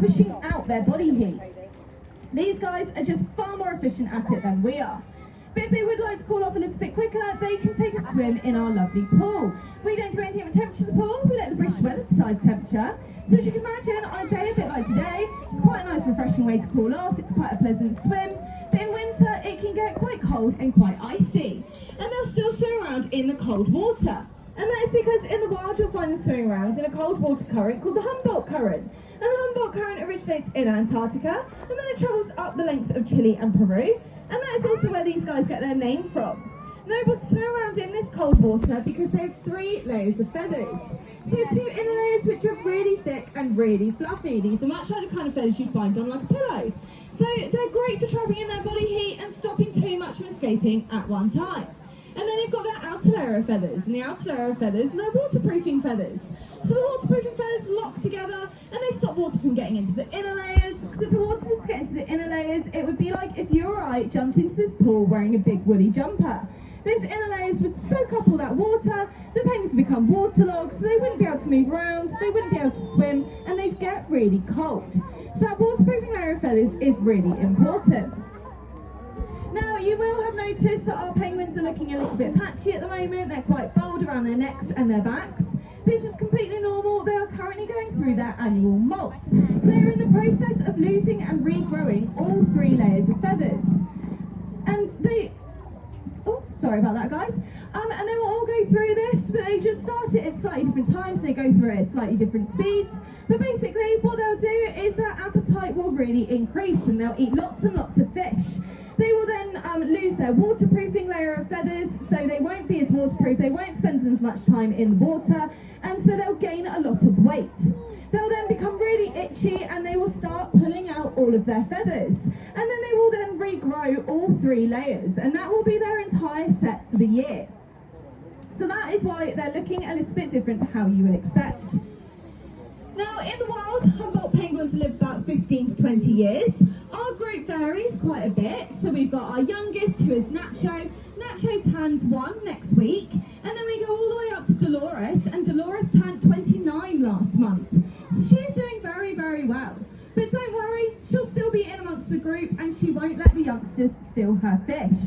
pushing out their body heat. These guys are just far more efficient at it than we are. But if they would like to cool off a little bit quicker, they can take a swim in our lovely pool. We don't do anything with the temperature of the pool, we let the British weather decide temperature. So as you can imagine, on a day a bit like today, it's quite a nice refreshing way to cool off, it's quite a pleasant swim. But in winter, it can get quite cold and quite icy. And they'll still swim around in the cold water. And that is because in the wild you'll find them swimming around in a cold water current called the Humboldt Current. And the Humboldt Current originates in Antarctica, and then it travels up the length of Chile and Peru. And that is also where these guys get their name from. They're able to swim around in this cold water because they have 3 layers of feathers. So 2 inner layers which are really thick and really fluffy. These are much like the kind of feathers you'd find on like a pillow. So they're great for trapping in their body heat and stopping too much from escaping at one time. And then you've got that outer layer of feathers, and the outer layer of feathers, they're waterproofing feathers. So the waterproofing feathers lock together and they stop water from getting into the inner layers. Because if the water was to get into the inner layers, it would be like if you or I jumped into this pool wearing a big woolly jumper. Those inner layers would soak up all that water, the penguins would become waterlogged, so they wouldn't be able to move around, they wouldn't be able to swim, and they'd get really cold. So that waterproofing layer of feathers is really important. Now, you will have noticed that our penguins are looking a little bit patchy at the moment. They're quite bald around their necks and their backs. This is completely normal. They are currently going through their annual molt. So they're in the process of losing and regrowing all 3 layers of feathers. And they... Oh, sorry about that, guys. And they will all go through this, but they just start it at slightly different times. They go through it at slightly different speeds. But basically, what they'll do is their appetite will really increase and they'll eat lots and lots of fish. They will then lose their waterproofing layer of feathers, so they won't be as waterproof, they won't spend as much time in the water, and so they'll gain a lot of weight. They'll then become really itchy and they will start pulling out all of their feathers. And then they will then regrow all 3 layers, and that will be their entire set for the year. So that is why they're looking a little bit different to how you would expect. Now, in the wild, Humboldt penguins live about 15 to 20 years. Our group varies quite a bit. So we've got our youngest, who is Nacho. Nacho turns 1 next week. And then we go all the way up to Dolores, and Dolores turned 29 last month. So she's doing very, very well. But don't worry, she'll still be in amongst the group and she won't let the youngsters steal her fish.